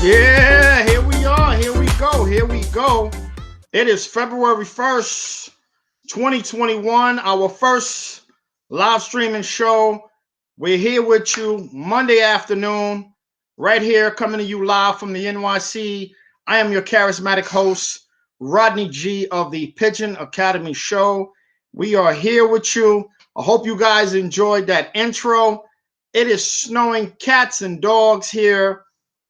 Yeah, here we are. Here we go. Here we go. It is February 1st, 2021, our first live streaming show. We're here with you Monday afternoon, right here, coming to you live from the NYC. I am your charismatic host, Rodney G of the Pigeon Academy Show. We are here with you. I hope you guys enjoyed that intro. It is snowing cats and dogs here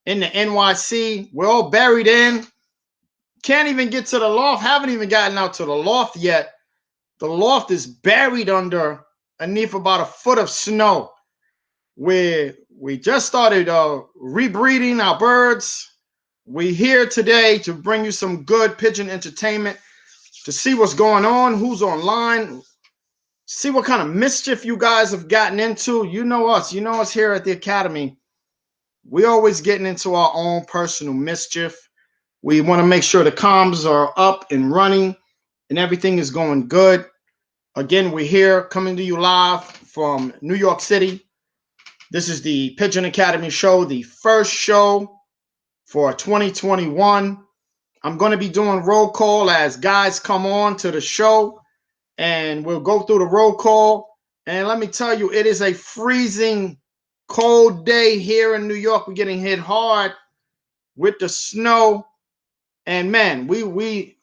in the NYC. We're all buried in. Can't even get to the loft. Haven't even gotten out to the loft yet. The loft is buried underneath about a foot of snow. We just started rebreeding our birds. We're here today to bring you some good pigeon entertainment, to see what's going on, who's online, see what kind of mischief you guys have gotten into. You know us here at the Academy. We're always getting into our own personal mischief. We want to make sure the comms are up and running and everything is going good. Again, we're here coming to you live from New York City. This is the Pigeon Academy Show, the first show for 2021. I'm going to be doing roll call as guys come on to the show, and we'll go through the roll call. And let me tell you, it is a freezing cold day here in New York. We're getting hit hard with the snow, and man, we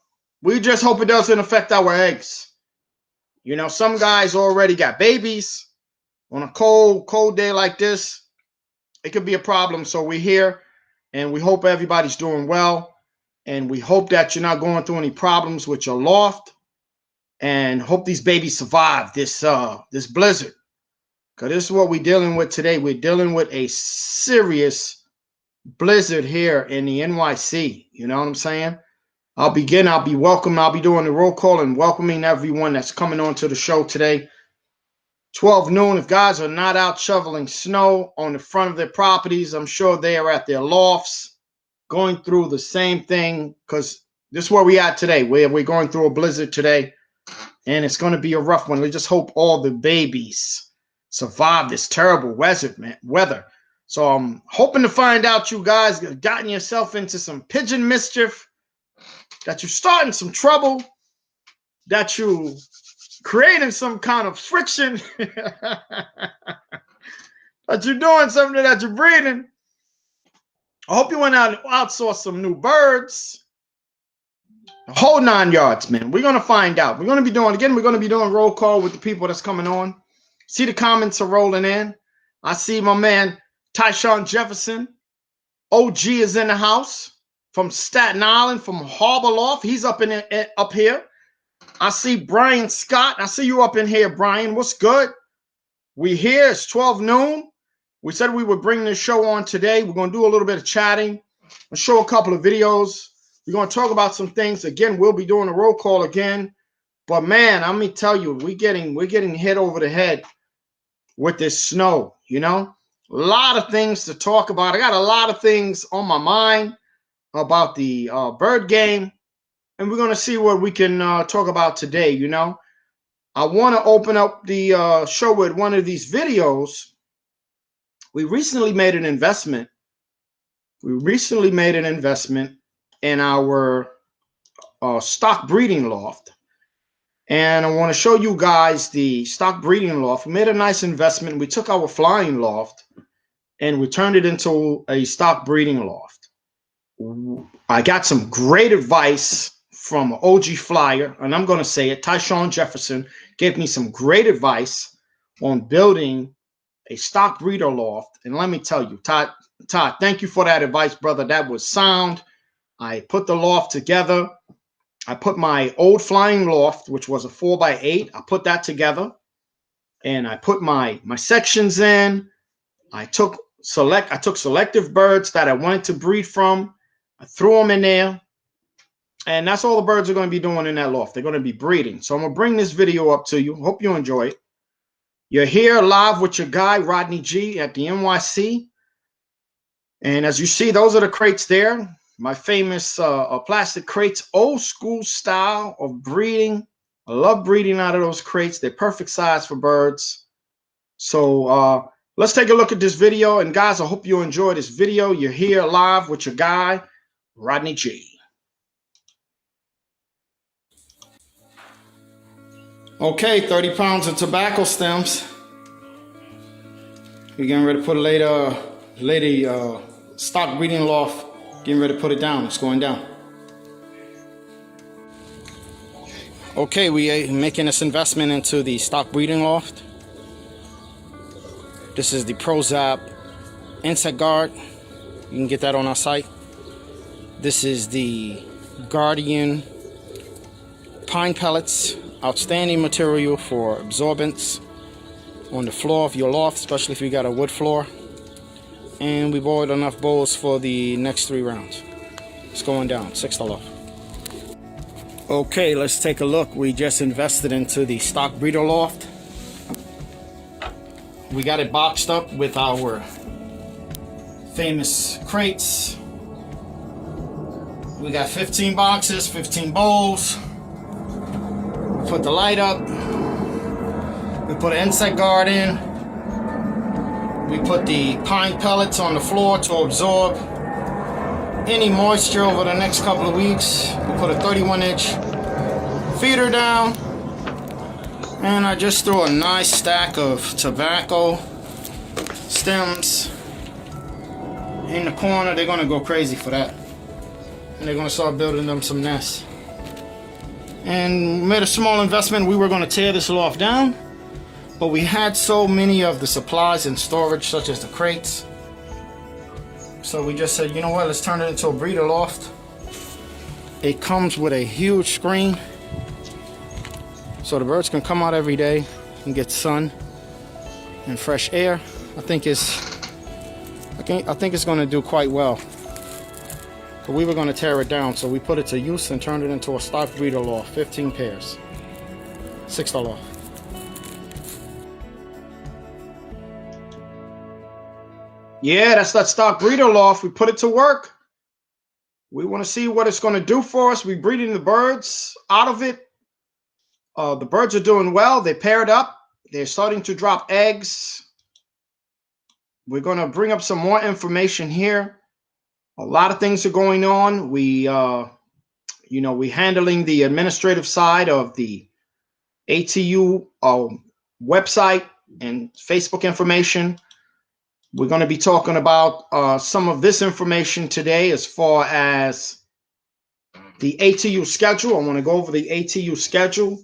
just hope it doesn't affect our eggs. You know, some guys already got babies. On a cold day like this, it could be a problem. So we're here, and we hope everybody's doing well, and we hope that you're not going through any problems with your loft, and hope these babies survive this blizzard. Because this is what we're dealing with today. We're dealing with a serious blizzard here in the NYC. You know what I'm saying? I'll be doing the roll call and welcoming everyone that's coming on to the show today. 12 noon. If guys are not out shoveling snow on the front of their properties, I'm sure they are at their lofts going through the same thing, because this is where we at today. We're going through a blizzard today, and it's going to be a rough one. We just hope all the babies survive this terrible weather. So I'm hoping to find out you guys have gotten yourself into some pigeon mischief, that you're starting some trouble, that you creating some kind of friction, that you're doing something, that you're breeding. I hope you went out and outsourced some new birds. The whole 9 yards, man. We're going to find out. We're going to be doing roll call with the people that's coming on. See, the comments are rolling in. I see my man Tyshawn Jefferson. OG is in the house from Staten Island, from Harbor Loft. He's up here. I see Brian Scott. I see you up in here, Brian. What's good? We here. It's 12 noon. We said we would bring this show on today. We're going to do a little bit of chatting and show a couple of videos. We're going to talk about some things. Again, we'll be doing a roll call again. But man, let me tell you, we're getting hit over the head with this snow, you know? A lot of things to talk about. I got a lot of things on my mind about the bird game, and we're going to see what we can talk about today, you know? I want to open up the show with one of these videos. We recently made an investment. In our stock breeding loft. And I want to show you guys the stock breeding loft. We made a nice investment. We took our flying loft and we turned it into a stock breeding loft. I got some great advice from OG Flyer, and I'm going to say it. Tyshawn Jefferson gave me some great advice on building a stock breeder loft. And let me tell you, Todd, thank you for that advice, brother. That was sound. I put the loft together. I put my old flying loft, which was a 4x8. I put that together, and I put my sections in. I took selective birds that I wanted to breed from. I threw them in there, and that's all the birds are going to be doing in that loft. They're going to be breeding. So I'm going to bring this video up to you. Hope you enjoy it. You're here live with your guy, Rodney G, at the NYC. And as you see, those are the crates there. My famous plastic crates, old school style of breeding. I love breeding out of those crates. They're perfect size for birds. So let's take a look at this video. And guys, I hope you enjoy this video. You're here live with your guy, Rodney G. Okay, 30 pounds of tobacco stems. We're getting ready to put a lady stock breeding loft. Getting ready to put it down. It's going down. Okay, we are making this investment into the stock breeding loft. This is the ProZap insect guard. You can get that on our site. This is the Guardian pine pellets. Outstanding material for absorbance on the floor of your loft, especially if you got a wood floor. And we bought enough bowls for the next 3 rounds. It's going down, $6. Okay, let's take a look. We just invested into the stock breeder loft. We got it boxed up with our famous crates. We got 15 boxes, 15 bowls. Put the light up. We put an insect guard in. We put the pine pellets on the floor to absorb any moisture over the next couple of weeks. We put a 31-inch feeder down. And I just threw a nice stack of tobacco stems in the corner. They're gonna go crazy for that. And they're gonna start building them some nests. And made a small investment. We were going to tear this loft down, but we had so many of the supplies in storage, such as the crates. So we just said, you know what, let's turn it into a breeder loft. It comes with a huge screen, so the birds can come out every day and get sun and fresh air. I think it's going to do quite well. But we were going to tear it down, so we put it to use and turned it into a stock breeder loft. 15 pairs, $6. Yeah, that's that stock breeder loft. We put it to work. We want to see what it's going to do for us. We're breeding the birds out of it. The birds are doing well. They paired up. They're starting to drop eggs. We're going to bring up some more information here. A lot of things are going on. We're handling the administrative side of the ATU website and Facebook information. We're going to be talking about some of this information today as far as the ATU schedule. I want to go over the ATU schedule.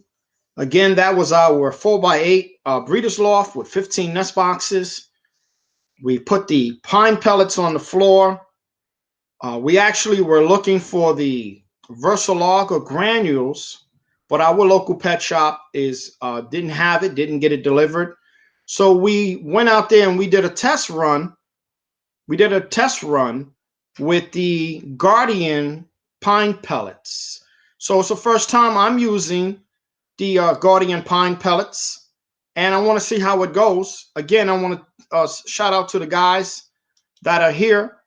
Again, that was our 4x8 breeder's loft with 15 nest boxes. We put the pine pellets on the floor. We actually were looking for the Versalog or granules, but our local pet shop didn't have it, didn't get it delivered. So we went out there and we did a test run. We did a test run with the Guardian pine pellets. So it's the first time I'm using the Guardian pine pellets, and I want to see how it goes. Again, I want to shout out to the guys that are here,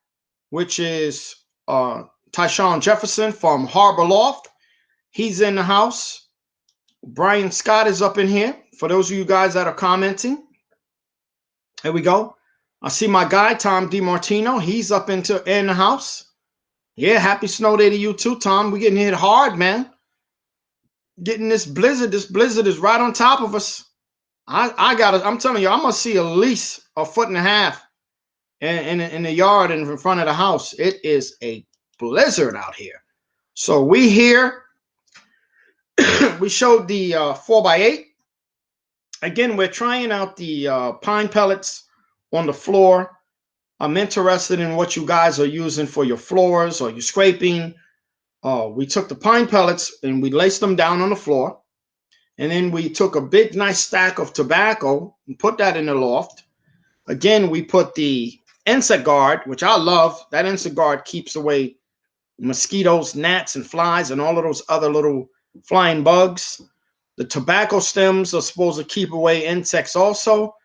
which is Tyshawn Jefferson from Harbor Loft. He's in the house. Brian Scott is up in here. For those of you guys that are commenting, here we go. I see my guy, Tom DiMartino. He's up in the house. Yeah, happy snow day to you too, Tom. We're getting hit hard, man. Getting this blizzard. This blizzard is right on top of us. I'm telling you, I must see at least 1.5 feet in the yard and in front of the house. It is a blizzard out here. So we here, we showed the 4x8. Again, we're trying out the pine pellets on the floor. I'm interested in what you guys are using for your floors or your scraping. We took the pine pellets and we laced them down on the floor. And then we took a big, nice stack of tobacco and put that in the loft. Again, we put the insect guard, which I love. That insect guard keeps away mosquitoes, gnats, and flies, and all of those other little flying bugs. The tobacco stems are supposed to keep away insects also.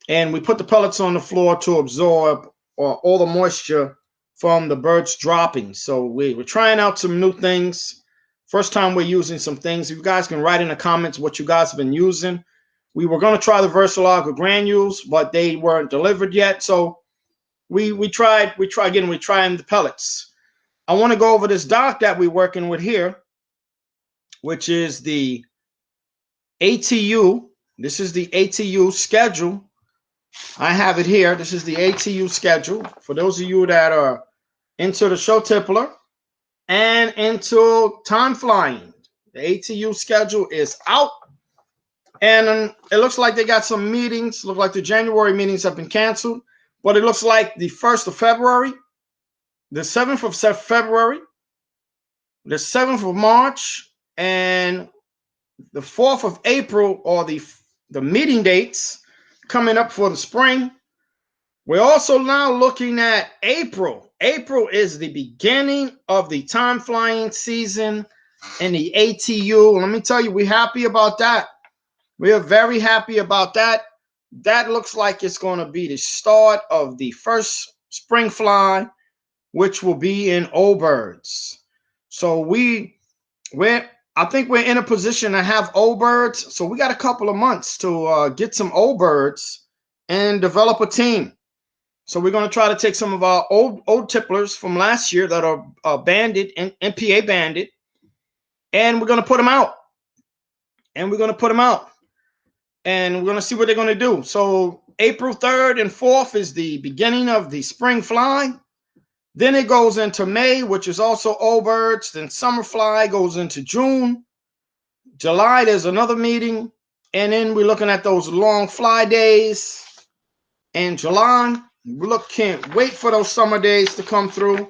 And we put the pellets on the floor to absorb all the moisture from the birds dropping. So we're trying out some new things. First time we're using some things. You guys can write in the comments what you guys have been using. We were going to try the Versalaga granules, but they weren't delivered yet. So we tried again. We're trying the pellets. I want to go over this dock that we're working with here, which is the ATU. This is the ATU schedule. I have it here. This is the ATU schedule. For those of you that are into the show tippler and into time flying, the ATU schedule is out. And it looks like they got some meetings. Look like the January meetings have been canceled. But it looks like the 1st of February, the 7th of February, the 7th of March, and the 4th of April are the meeting dates coming up for the spring. We're also now looking at April. April is the beginning of the time flying season in the ATU. Let me tell you, we're happy about that. We are very happy about that. That looks like it's going to be the start of the first spring fly, which will be in old birds. So I think we're in a position to have old birds. So we got a couple of months to get some old birds and develop a team. So we're going to try to take some of our old tipplers from last year that are banded and NPA banded, and we're going to put them out. And we're going to see what they're going to do. So April 3rd and 4th is the beginning of the spring fly. Then it goes into May, which is also old birds. Then summer fly goes into June. July, there's another meeting. And then we're looking at those long fly days in July. Can't wait for those summer days to come through.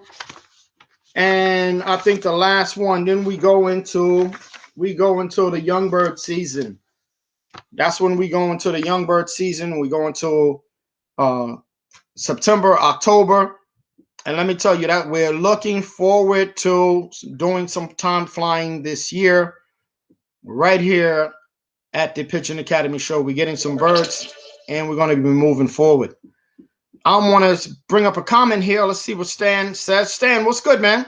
And I think the last one, then we go into the young bird season. That's when we go into the young bird season. We go into September, October. And let me tell you that we're looking forward to doing some time flying this year right here at the Pigeon Academy Show. We're getting some birds, and we're going to be moving forward. I want to bring up a comment here. Let's see what Stan says. Stan, what's good, man?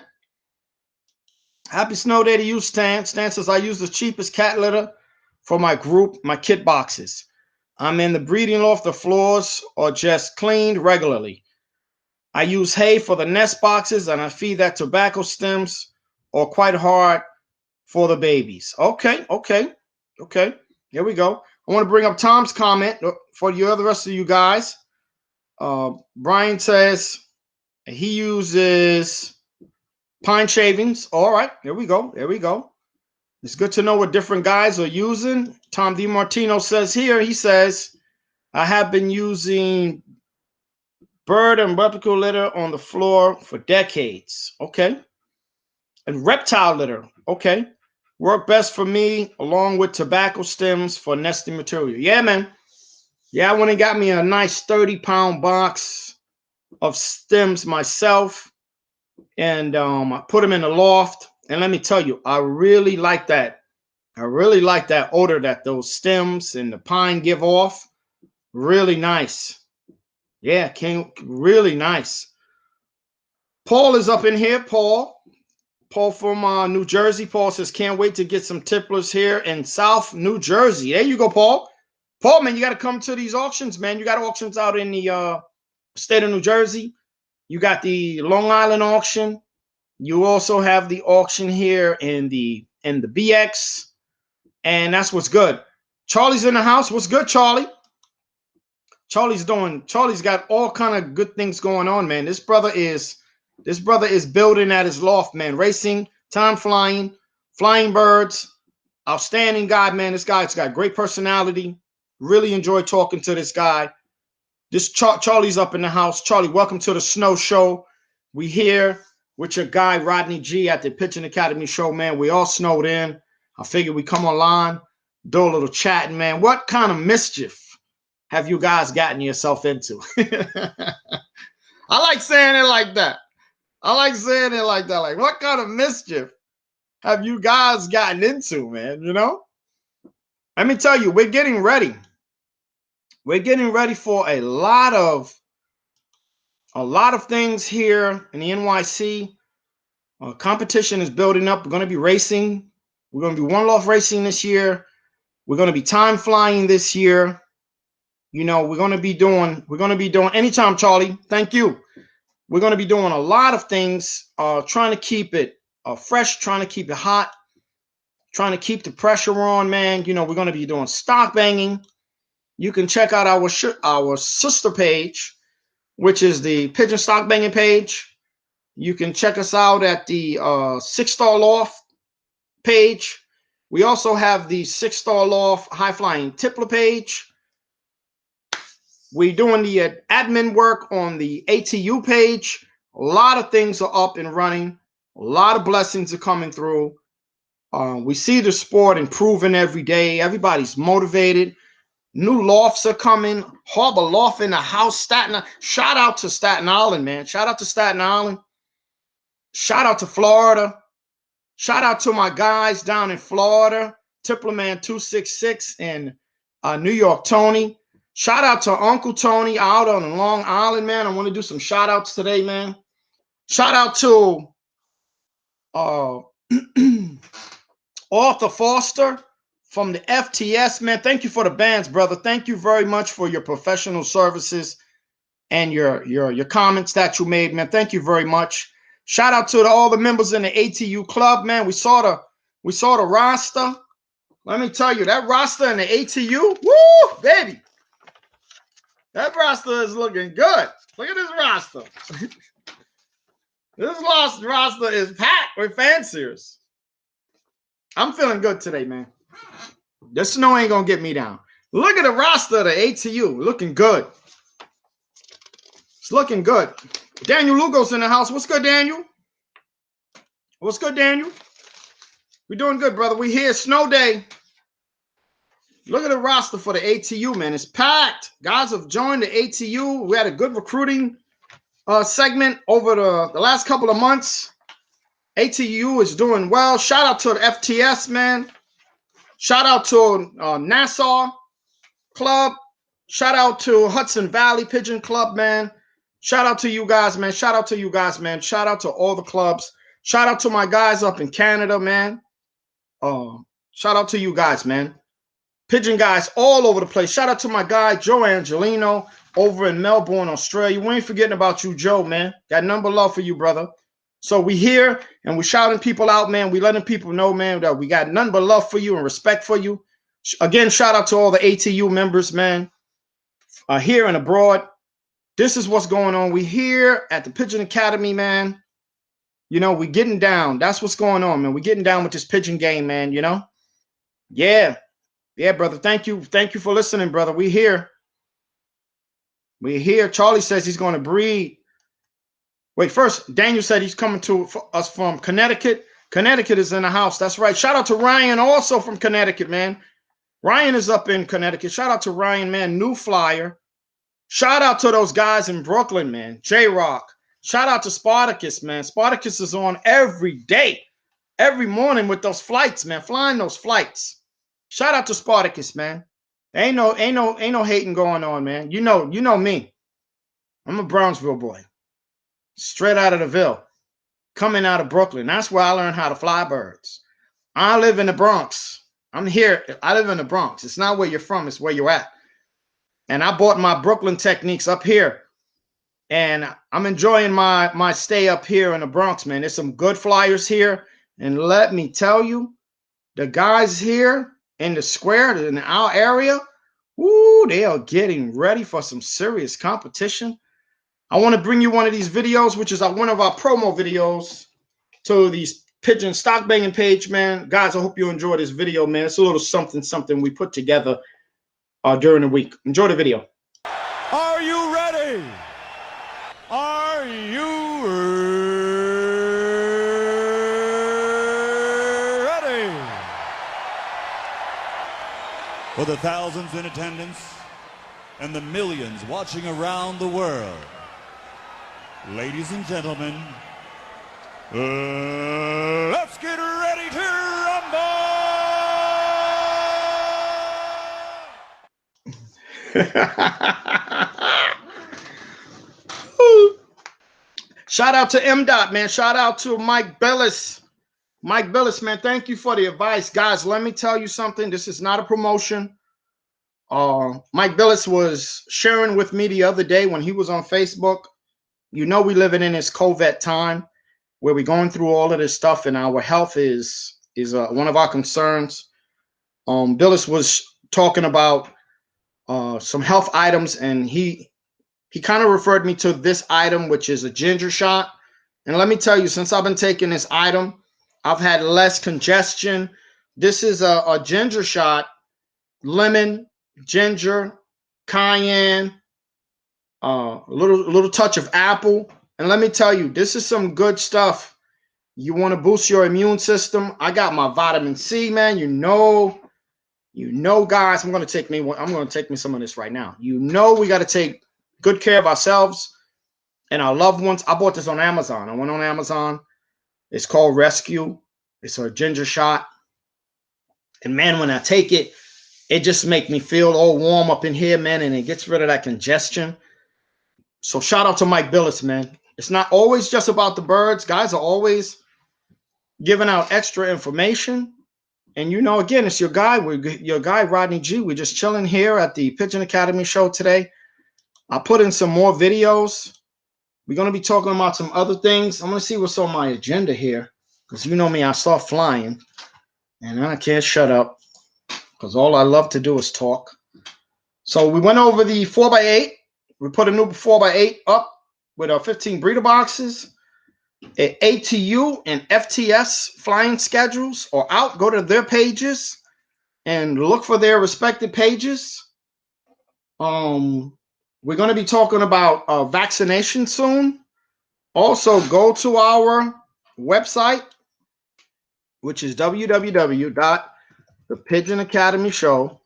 Happy snow day to you, Stan. Stan says, I use the cheapest cat litter for my group, my kit boxes. I'm in the breeding loft. The floors are just cleaned regularly. I use hay for the nest boxes, and I feed that tobacco stems are quite hard for the babies. Okay. Here we go. I want to bring up Tom's comment for the rest of you guys. Brian says he uses pine shavings. All right, there we go. It's good to know what different guys are using. Tom DiMartino says here, he says, I have been using bird and reptile litter on the floor for decades. Okay. And reptile litter. Okay. Work best for me, along with tobacco stems for nesting material. Yeah, man. Yeah, I went and got me a nice 30-pound box of stems myself, and I put them in the loft. And let me tell you, I really like that. I really like that odor that those stems and the pine give off. Really nice. Yeah, really nice. Paul is up in here. Paul from New Jersey. Paul says, can't wait to get some tipplers here in South New Jersey. There you go, Paul. Paul, man, you got to come to these auctions, man. You got auctions out in the state of New Jersey. You got the Long Island auction. You also have the auction here in the BX, and that's what's good. Charlie's in the house. What's good, Charlie? Charlie's got all kind of good things going on, man. This brother is This brother is building at his loft, man. Racing, time flying, flying birds. Outstanding guy, man. This guy's got great personality. Really enjoy talking to this guy. This Charlie's up in the house. Charlie, welcome to the Snow Show. We here with your guy, Rodney G, at the Pigeon Academy Show, man. We all snowed in. I figured we come online, do a little chatting, man. What kind of mischief have you guys gotten yourself into? I like saying it like that. I like saying it like that. Like, what kind of mischief have you guys gotten into, man? You know? Let me tell you, we're getting ready. We're getting ready for a lot of things here in the NYC. Competition is building up. We're going to be racing. We're going to be one loft racing this year. We're going to be time flying this year. You know, we're going to be doing anytime, Charlie. Thank you. We're going to be doing a lot of things, trying to keep it fresh, trying to keep it hot, trying to keep the pressure on, man. You know, we're going to be doing stock banging. You can check out our sister page, which is the Pigeon Stock Banging page. You can check us out at the 6-Star Loft page. We also have the 6-Star Loft High Flying Tippler page. We're doing the admin work on the ATU page. A lot of things are up and running. A lot of blessings are coming through. We see the sport improving every day. Everybody's motivated. New lofts are coming. Harbor Loft in the house. Staten. Shout out to Staten Island, man. Shout out to Staten Island. Shout out to Florida. Shout out to my guys down in Florida. Tipplerman 266 and New York Tony. Shout out to Uncle Tony out on Long Island, man. I want to do some shout outs today, man. Shout out to Arthur Foster from the FTS, man. Thank you for the bands, brother. Thank you very much for your professional services and your comments that you made, man. Thank you very much. Shout out to all the members in the ATU club, man. We saw the roster. Let me tell you, that roster in the ATU, woo, baby. That roster is looking good. Look at this roster. This roster is packed with fanciers. I'm feeling good today, man. The snow ain't gonna get me down. Look at the roster of the ATU. Looking good. It's looking good. Daniel Lugo's in the house. What's good, Daniel? What's good, Daniel? We're doing good, brother. We here, snow day. Look at the roster for the ATU, man. It's packed. Guys have joined the ATU. We had a good recruiting segment over the last couple of months. ATU is doing well. Shout out to the FTS, man. Shout out to Nassau Club. Shout out to Hudson Valley Pigeon Club, man. Shout out to you guys, man. Shout out to you guys, man. Shout out to all the clubs. Shout out to my guys up in Canada, man. Shout out to you guys, man. Pigeon guys all over the place. Shout out to my guy, Joe Angelino, over in Melbourne, Australia. We ain't forgetting about you, Joe, man. Got number love for you, brother. So we here, and we shouting people out, man. We letting people know, man, that we got none but love for you and respect for you. Again, shout out to all the ATU members, man, here and abroad. This is what's going on. We here at the Pigeon Academy, man. You know, we getting down. That's what's going on, man. We getting down with this pigeon game, man, you know? Yeah. Yeah, brother. Thank you. Thank you for listening, brother. We here. We here. Charlie says he's going to breed. Wait, first, Daniel said he's coming to us from Connecticut. Connecticut is in the house. That's right. Shout out to Ryan, also from Connecticut, man. Ryan is up in Connecticut. Shout out to Ryan, man. New flyer. Shout out to those guys in Brooklyn, man. J-Rock. Shout out to Spartacus, man. Spartacus is on every day, every morning with those flights, man. Flying those flights. Shout out to Spartacus, man. Ain't no hating going on, man. You know me. I'm a Brownsville boy. Straight out of the Ville. Coming out of Brooklyn. That's where I learned how to fly birds. I live in the Bronx. I'm here. I live in the Bronx. It's not where you're from. It's where you're at. And I bought my Brooklyn techniques up here. And I'm enjoying my stay up here in the Bronx, man. There's some good flyers here. And let me tell you, the guys here in the square, in our area, woo, they are getting ready for some serious competition. I want to bring you one of these videos, which is one of our promo videos to these pigeon stock banging page, man. Guys, I hope you enjoy this video, man. It's a little something we put together during the week. Enjoy the video. Are you ready? Are you ready? For the thousands in attendance and the millions watching around the world, ladies and gentlemen, let's get ready to rumble! Shout out to M. Dot, man. Shout out to Mike Billis. Mike Billis, man, thank you for the advice. Guys, let me tell you something. This is not a promotion. Mike Billis was sharing with me the other day when he was on Facebook. You know, we living in this COVID time where we're going through all of this stuff, and our health is one of our concerns. Billis was talking about some health items, and he kind of referred me to this item, which is a ginger shot. And let me tell you, since I've been taking this item, I've had less congestion. This is a ginger shot, lemon, ginger, cayenne, a little touch of apple. And let me tell you, this is some good stuff. You want to boost your immune system. I got my vitamin C, man. You know, guys, I'm going to take me some of this right now. You know, we got to take good care of ourselves and our loved ones. I bought this on Amazon. I went on Amazon. It's called Rescue. It's a ginger shot. And man, when I take it, it just makes me feel all warm up in here, man, and it gets rid of that congestion. So shout out to Mike Billis, man. It's not always just about the birds. Guys are always giving out extra information. And you know, again, it's your guy, Rodney G. We're just chilling here at the Pigeon Academy Show today. I put in some more videos. We're going to be talking about some other things. I'm going to see what's on my agenda here, because you know me, I start flying, and I can't shut up, because all I love to do is talk. So we went over the 4x8. We put a new 4x8 up with our 15 breeder boxes. ATU and FTS flying schedules are out. Go to their pages and look for their respective pages. We're going to be talking about vaccination soon. Also, go to our website, which is www.thepidionacademyshow.com.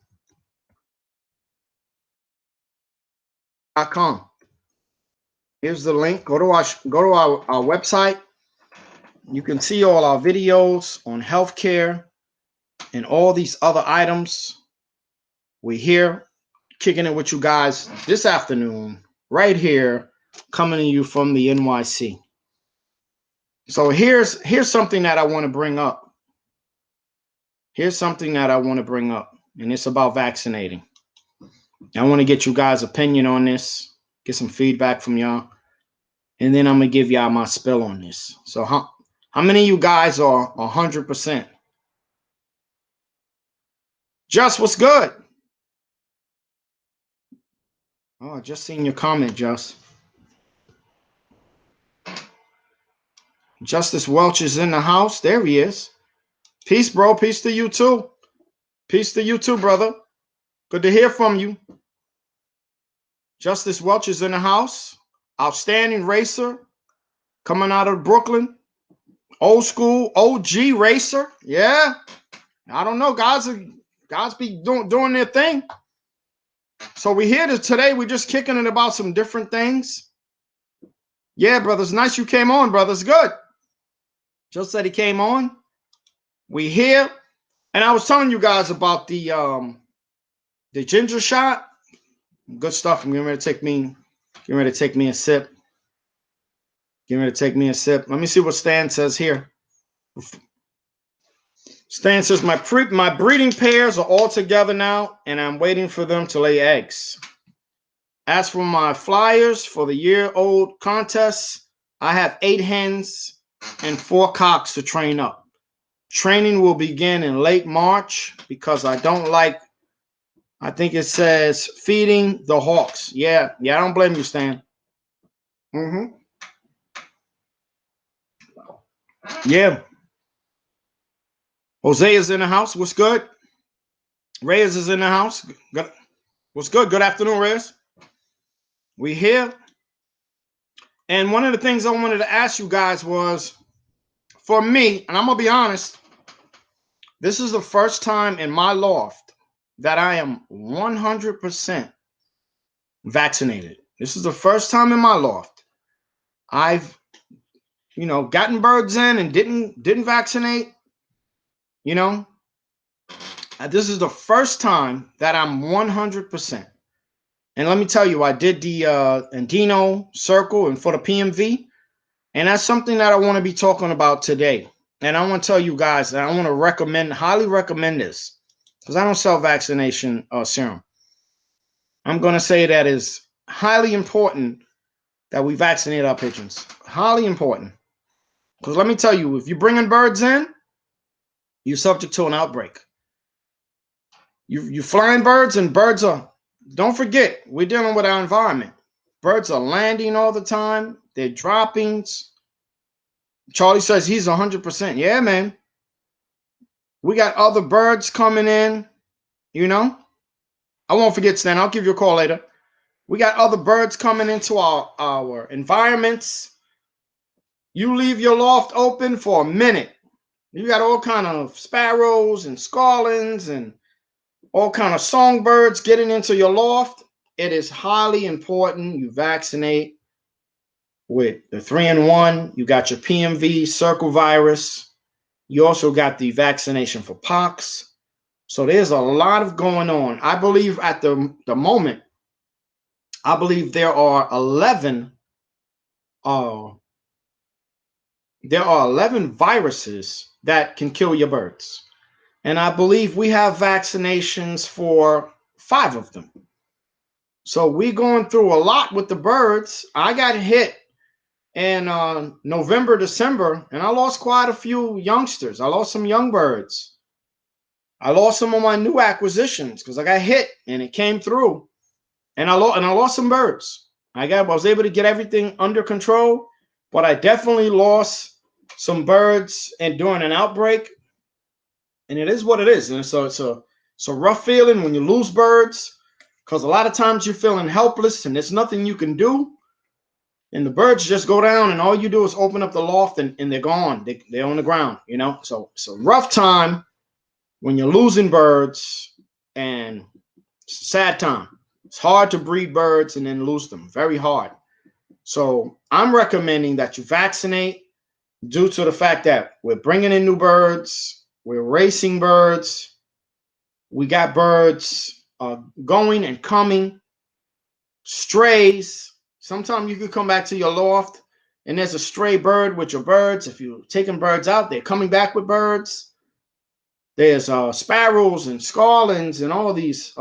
Here's the link. Go to our website. You can see all our videos on healthcare and all these other items. We're here kicking it with you guys this afternoon, right here, coming to you from the NYC. So here's something that I want to bring up. And it's about vaccinating. I want to get you guys' opinion on this, get some feedback from y'all, and then I'm going to give y'all my spill on this. So how many of you guys are 100%? Just, what's good? Oh, I just seen your comment, Just. Justice Welch is in the house. There he is. Peace, bro. Peace to you, too. Peace to you, too, brother. Good to hear from you. Justice Welch is in the house. Outstanding racer. Coming out of Brooklyn. Old school, OG racer. Yeah. I don't know. Guys be doing their thing. So we're here today. We're just kicking it about some different things. Yeah, brothers. Nice you came on, brothers. Good. Just said he came on. We here. And I was telling you guys about the ginger shot. Good stuff. I'm getting ready to take me a sip. Let me see what Stan says here. Stan says my breeding pairs are all together now, and I'm waiting for them to lay eggs. As for my flyers for the year-old contests, I have 8 hens and 4 cocks to train up. Training will begin in late March because I think it says feeding the hawks. Yeah, I don't blame you, Stan. Mm-hmm. Yeah. Josea's in the house. What's good? Reyes is in the house. Good. What's good? Good afternoon, Reyes. We here. And one of the things I wanted to ask you guys was, for me, and I'm going to be honest, this is the first time in my loft that I am 100% vaccinated. This is the first time in my loft I've, gotten birds in and didn't vaccinate. You know, this is the first time that I'm 100%. And let me tell you, I did the Andino circle and for the PMV, and that's something that I want to be talking about today. And I want to tell you guys that I want to highly recommend this, because I don't sell vaccination serum. I'm going to say that is highly important that we vaccinate our pigeons. Highly important. Because let me tell you, if you're bringing birds in, you're subject to an outbreak. You flying birds, and birds are, don't forget, we're dealing with our environment. Birds are landing all the time. They're droppings. Charlie says he's 100%. Yeah, man. We got other birds coming in, I won't forget, Stan. I'll give you a call later. We got other birds coming into our environments. You leave your loft open for a minute, you got all kind of sparrows and scarlings and all kind of songbirds getting into your loft. It is highly important you vaccinate with the 3-in-1. You got your PMV circle virus. You also got the vaccination for pox. So there's a lot of going on. I believe at the moment, I believe there are 11 viruses that can kill your birds. And I believe we have vaccinations for 5 of them. So we're going through a lot with the birds. I got hit in November, December, and I lost quite a few youngsters. I lost some young birds. I lost some of my new acquisitions because I got hit and it came through. And I lost some birds. I was able to get everything under control, but I definitely lost some birds and during an outbreak. And it is what it is. And so it's a rough feeling when you lose birds, because a lot of times you're feeling helpless and there's nothing you can do. And the birds just go down, and all you do is open up the loft and they're gone. They're on the ground, So it's a rough time when you're losing birds, and it's a sad time. It's hard to breed birds and then lose them. Very hard. So I'm recommending that you vaccinate due to the fact that we're bringing in new birds. We're racing birds. We got birds going and coming. Strays. Sometimes you could come back to your loft and there's a stray bird with your birds. If you're taking birds out, they're coming back with birds. There's sparrows and scarlings and all these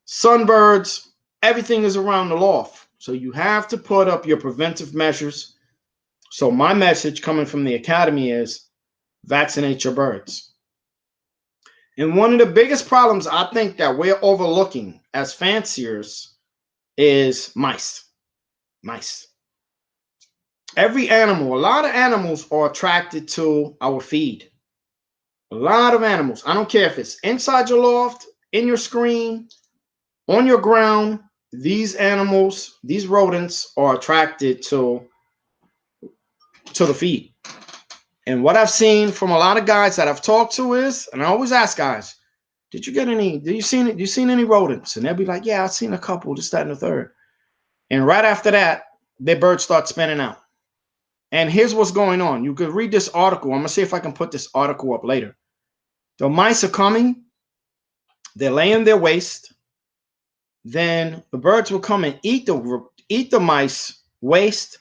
sunbirds. Everything is around the loft. So you have to put up your preventive measures. So my message coming from the academy is vaccinate your birds. And one of the biggest problems I think that we're overlooking as fanciers is mice. Mice. Every animal, a lot of animals are attracted to our feed. A lot of animals. I don't care if it's inside your loft, in your screen, on your ground. These animals, these rodents are attracted to the feed. And what I've seen from a lot of guys that I've talked to is, and I always ask guys, did you seen any rodents? And they'll be like, yeah, I've seen a couple, just that and the third. And right after that, their birds start spinning out. And here's what's going on. You could read this article. I'm going to see if I can put this article up later. The mice are coming. They're laying their waste. Then the birds will come and eat the mice waste.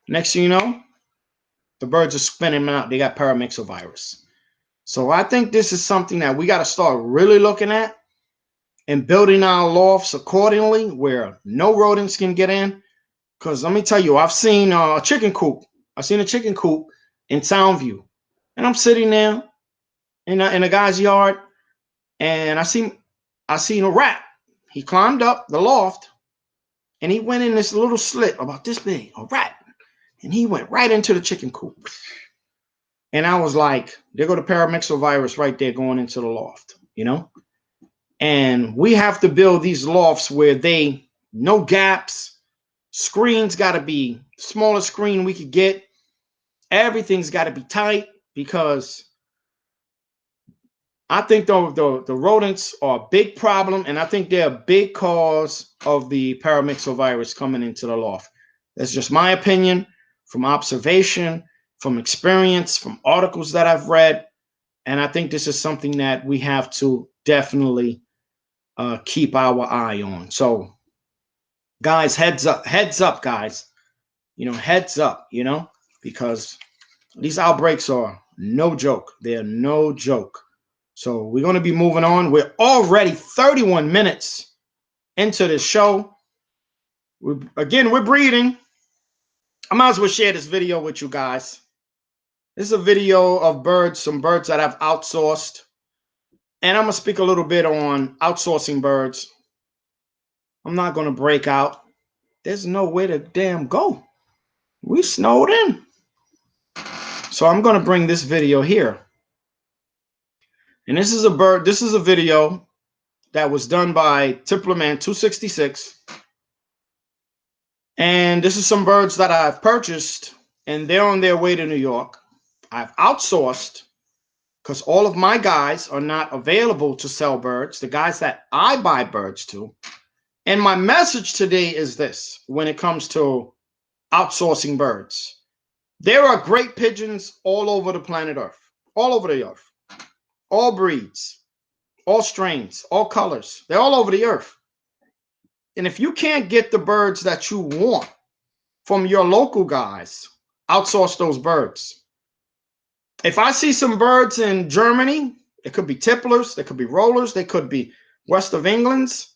Next thing you know, the birds are spinning them out. They got paramyxovirus. So I think this is something that we got to start really looking at and building our lofts accordingly where no rodents can get in. Because let me tell you, I've seen a chicken coop. I've seen a chicken coop in Soundview. And I'm sitting there in a guy's yard, and I seen a rat. He climbed up the loft, And he went in this little slit about this big, a rat. And he went right into the chicken coop. And I was like, there go the paramyxovirus right there going into the loft, you know? And we have to build these lofts where no gaps, screens got to be smallest screen we could get. Everything's got to be tight because I think the rodents are a big problem, and I think they're a big cause of the paramyxovirus coming into the loft. That's just my opinion from observation, from experience, from articles that I've read, and I think this is something that we have to definitely keep our eye on. So, guys, heads up, guys. Heads up, because these outbreaks are no joke. They're no joke. So we're going to be moving on. We're already 31 minutes into this show. We're breeding. I might as well share this video with you guys. This is a video of birds, some birds that I've outsourced. And I'm going to speak a little bit on outsourcing birds. I'm not going to break out. There's nowhere to damn go. We snowed in. So I'm going to bring this video here. And this is a video that was done by Tipplerman 266. And this is some birds that I've purchased, and they're on their way to New York. I've outsourced because all of my guys are not available to sell birds, the guys that I buy birds to. And my message today is this when it comes to outsourcing birds. There are great pigeons all over the planet Earth, all over the earth, all breeds, all strains, all colors. They're all over the earth. And if you can't get the birds that you want from your local guys, outsource those birds. If I see some birds in Germany, it could be tipplers, they could be rollers, they could be west of England's.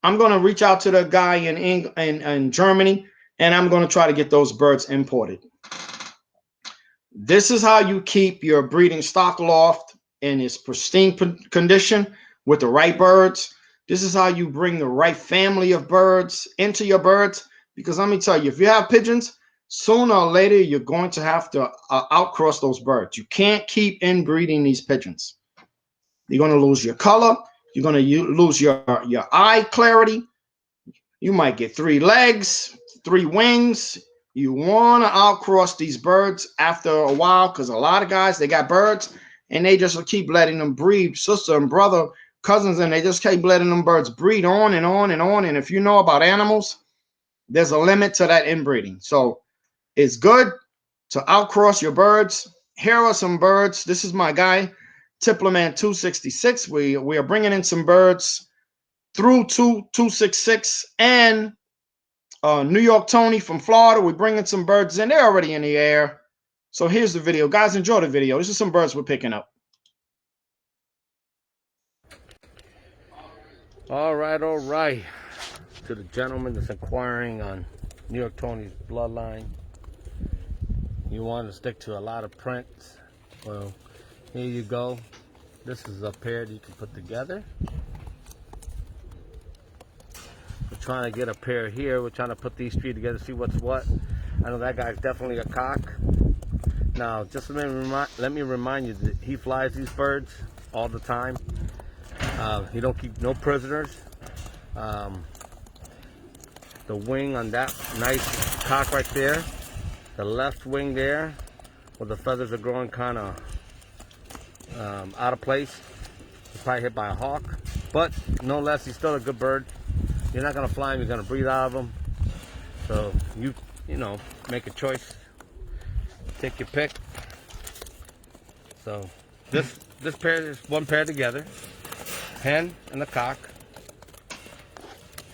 I'm going to reach out to the guy in Germany, and I'm going to try to get those birds imported. This is how you keep your breeding stock loft in its pristine condition with the right birds. This is how you bring the right family of birds into your birds. Because let me tell you, if you have pigeons, sooner or later, you're going to have to outcross those birds. You can't keep inbreeding these pigeons. You're going to lose your color. You're going to lose your eye clarity. You might get 3 legs, 3 wings. You want to outcross these birds after a while because a lot of guys, they got birds and they just keep letting them breed, sister and brother, cousins, and they just keep letting them birds breed on and on and on. And if you know about animals, there's a limit to that inbreeding. So it's good to outcross your birds. Here are some birds. This is my guy, Tipplerman 266. We are bringing in some birds through 266 and New York Tony from Florida. We're bringing some birds in. They're already in the air. So here's the video. Guys, enjoy the video. This is some birds we're picking up. All right. To the gentleman that's inquiring on New York Tony's bloodline, you want to stick to a lot of prints. Well, here you go. This is a pair that you can put together. We're trying to get a pair here. We're trying to put these 3 together, see what's what. I know that guy's definitely a cock. Now, just let me remind you that he flies these birds all the time. He don't keep no prisoners. The wing on that nice cock right there, the left wing there, where the feathers are growing kind of out of place. He's probably hit by a hawk, but no less, he's still a good bird. You're not gonna fly him, you're gonna breathe out of him. So you know, make a choice. Take your pick. So this pair is one pair together. Hen and the cock.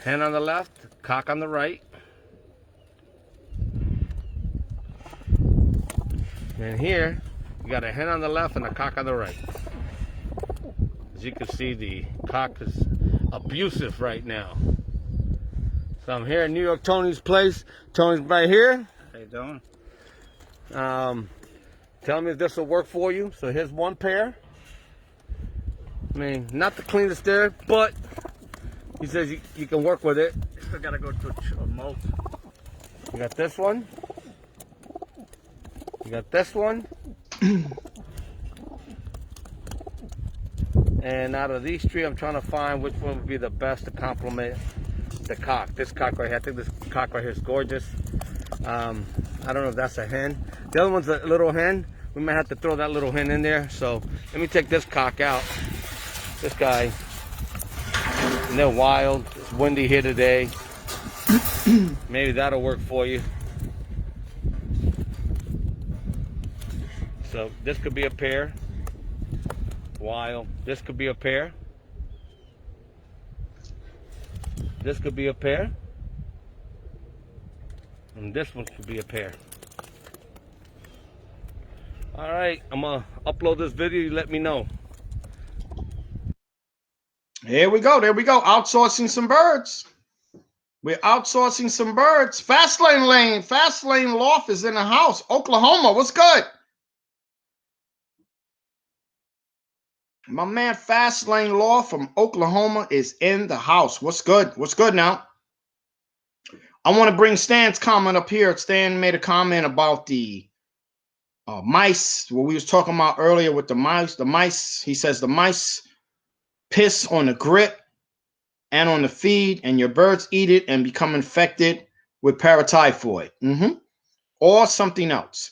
Hen on the left, cock on the right. And here, you got a hen on the left and a cock on the right. As you can see, the cock is abusive right now. So I'm here in New York Tony's place. Tony's right here. How you doing? Tell me if this will work for you. So here's one pair. I mean, not the cleanest there, but he says you can work with it. still gotta go to a molt. You got this one. You got this one. And out of these three, I'm trying to find which one would be the best to complement the cock. This cock right here, I think this cock right here is gorgeous. I don't know if that's a hen. The other one's a little hen. We might have to throw that little hen in there. So let me take this cock out. This guy. And they're wild. It's windy here today. Maybe that'll work for you. So this could be a pair. Wild. This could be a pair. This could be a pair. And this one could be a pair. Alright, I'm gonna upload this video, you let me know. Here we go, there we go. Outsourcing some birds. We're outsourcing some birds. Fast Lane Loft is in the house. Oklahoma, what's good? My man Fast Lane Loft from Oklahoma is in the house. What's good? What's good now? I want to bring Stan's comment up here. Stan made a comment about the mice, what we was talking about earlier with the mice. The mice, he says the mice piss on the grit and on the feed, and your birds eat it and become infected with paratyphoid, or something else.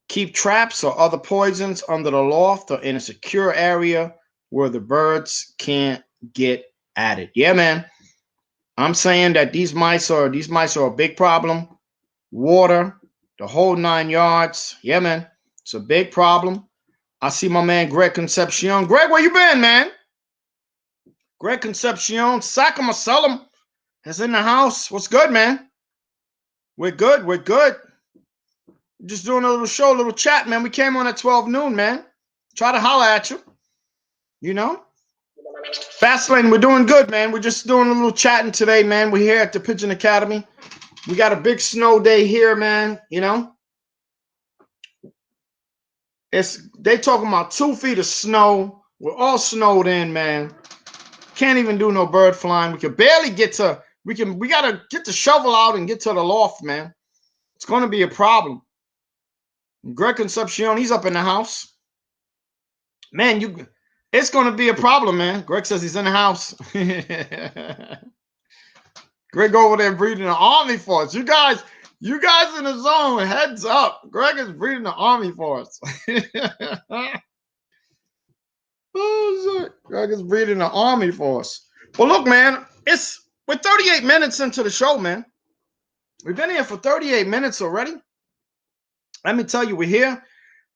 Keep traps or other poisons under the loft or in a secure area where the birds can't get at it. Yeah, man. I'm saying that these mice are a big problem. Water, the whole 9 yards. Yeah, man. It's a big problem. I see my man Greg Concepcion. Greg, where you been, man? Greg Concepcion, sack 'em or sell 'em, is in the house. What's good, man? We're good. We're good. Just doing a little show, a little chat, man. We came on at 12 noon, man. Try to holler at you. You know? Fastlane, we're doing good, man. We're just doing a little chatting today, man. We're here at the Pigeon Academy. We got a big snow day here, man. You know? They talking about 2 feet of snow. We're all snowed in, man. Can't even do no bird flying. We can barely get to, we gotta get the shovel out and get to the loft, man. It's gonna be a problem. Greg Concepcion, he's up in the house. Man, it's gonna be a problem, man. Greg says he's in the house. Greg over there breeding an army force. You guys in the zone, heads up. Greg is breeding the army force. Oh, shit. Greg is breeding the army force. Well, look, man, we're 38 minutes into the show, man. We've been here for 38 minutes already. Let me tell you, we're here.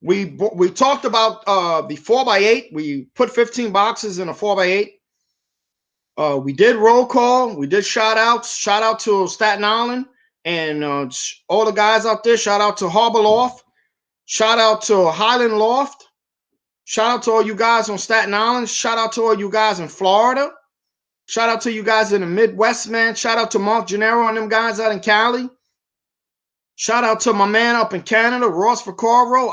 We talked about the 4x8. We put 15 boxes in a 4x8. We did roll call. We did shout outs. Shout out to Staten Island and all the guys out there. Shout out to Harbor Loft. Shout out to Highland Loft. Shout out to all you guys on Staten Island. Shout out to all you guys in Florida. Shout out to you guys in the Midwest, man. Shout out to Mark Gennaro and them guys out in Cali. Shout out to my man up in Canada, Ross Vaccaro,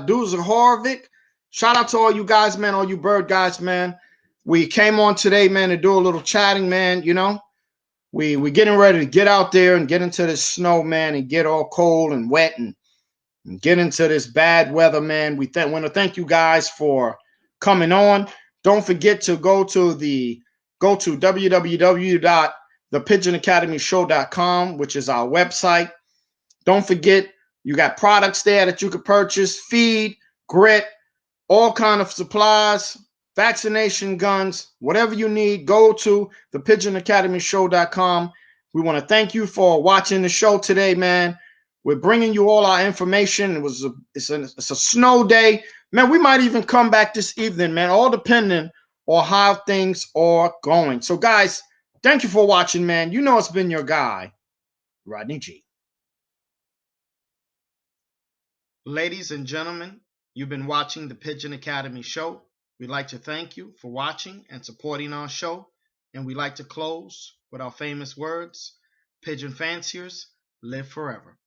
Duza Horvick. Shout out to all you guys, man, all you bird guys, man. We came on today, man, to do a little chatting, man. You know, we getting ready to get out there and get into this snow, man, and get all cold and wet and get into this bad weather, man. We want to thank you guys for coming on. Don't forget to go to www.thepigeonacademyshow.com, which is our website. Don't forget, you got products there that you could purchase, feed, grit, all kind of supplies, vaccination guns, whatever you need, go to thepigeonacademyshow.com. We want to thank you for watching the show today, man. We're bringing you all our information. It's a snow day. Man, we might even come back this evening, man, all depending on how things are going. So, guys, thank you for watching, man. You know it's been your guy, Rodney G. Ladies and gentlemen, you've been watching the Pigeon Academy Show. We'd like to thank you for watching and supporting our show. And we'd like to close with our famous words, Pigeon Fanciers live forever.